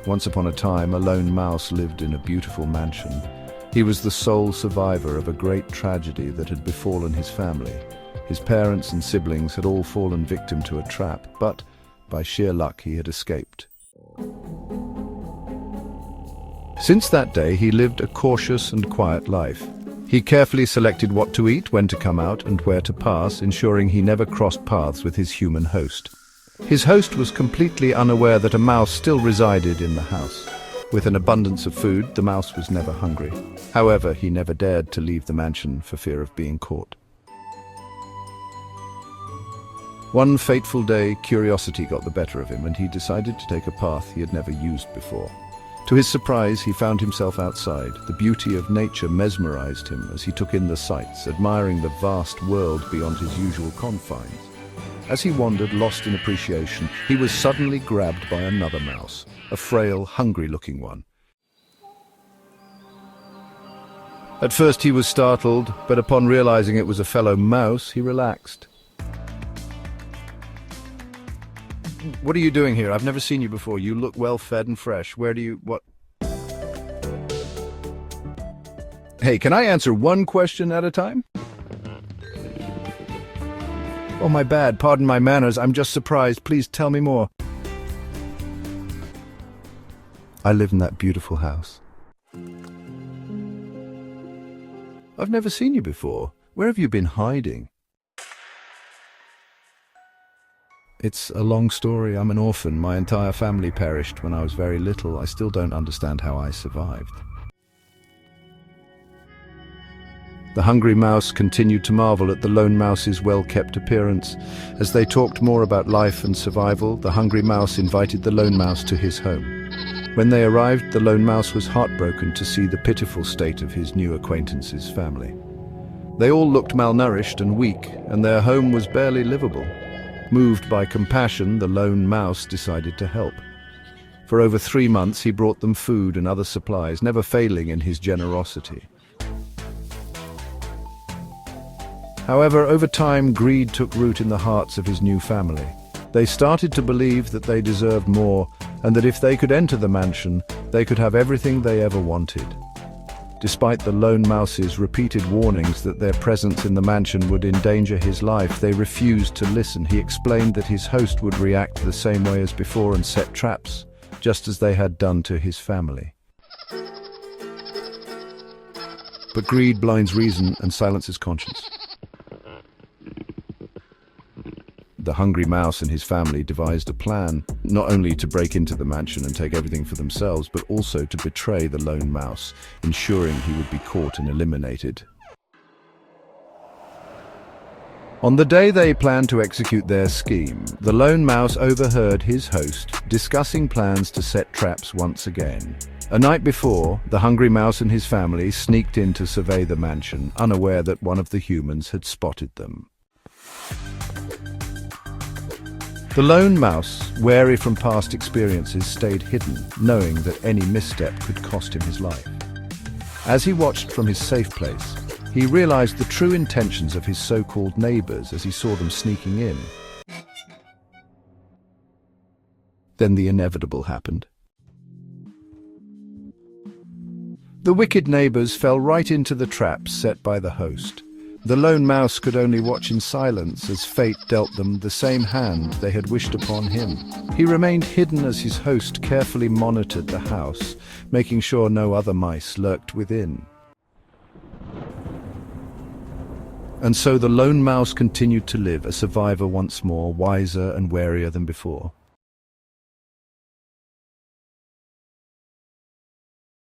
Once upon a time, a lone mouse lived in a beautiful mansion. He was the sole survivor of a great tragedy that had befallen his family. His parents and siblings had all fallen victim to a trap, but by sheer luck he had escaped. Since that day, he lived a cautious and quiet life. He carefully selected what to eat, when to come out, and where to pass, ensuring he never crossed paths with his human host. His host was completely unaware that a mouse still resided in the house. With an abundance of food, the mouse was never hungry. However, he never dared to leave the mansion for fear of being caught. One fateful day, curiosity got the better of him, and he decided to take a path he had never used before. To his surprise, he found himself outside. The beauty of nature mesmerized him as he took in the sights, admiring the vast world beyond his usual confines. As he wandered, lost in appreciation, he was suddenly grabbed by another mouse, a frail, hungry-looking one. At first he was startled, but upon realizing it was a fellow mouse, he relaxed. "What are you doing here? I've never seen you before. You look well-fed and fresh. What? Hey, can I answer one question at a time?" "Oh, my bad. Pardon my manners. I'm just surprised. Please tell me more." "I live in that beautiful house." "I've never seen you before. Where have you been hiding?" "It's a long story. I'm an orphan. My entire family perished when I was very little. I still don't understand how I survived." The hungry mouse continued to marvel at the lone mouse's well-kept appearance. As they talked more about life and survival, the hungry mouse invited the lone mouse to his home. When they arrived, the lone mouse was heartbroken to see the pitiful state of his new acquaintance's family. They all looked malnourished and weak, and their home was barely livable. Moved by compassion, the lone mouse decided to help. For over 3 months, he brought them food and other supplies, never failing in his generosity. However, over time, greed took root in the hearts of his new family. They started to believe that they deserved more, and that if they could enter the mansion, they could have everything they ever wanted. Despite the lone mouse's repeated warnings that their presence in the mansion would endanger his life, they refused to listen. He explained that his host would react the same way as before and set traps, just as they had done to his family. But greed blinds reason and silences conscience. The hungry mouse and his family devised a plan, not only to break into the mansion and take everything for themselves, but also to betray the lone mouse, ensuring he would be caught and eliminated. On the day they planned to execute their scheme, the lone mouse overheard his host discussing plans to set traps once again. A night before, the hungry mouse and his family sneaked in to survey the mansion, unaware that one of the humans had spotted them. The lone mouse, wary from past experiences, stayed hidden, knowing that any misstep could cost him his life. As he watched from his safe place, he realized the true intentions of his so-called neighbors as he saw them sneaking in. Then the inevitable happened. The wicked neighbors fell right into the traps set by the host. The lone mouse could only watch in silence as fate dealt them the same hand they had wished upon him. He remained hidden as his host carefully monitored the house, making sure no other mice lurked within. And so the lone mouse continued to live, a survivor once more, wiser and warier than before.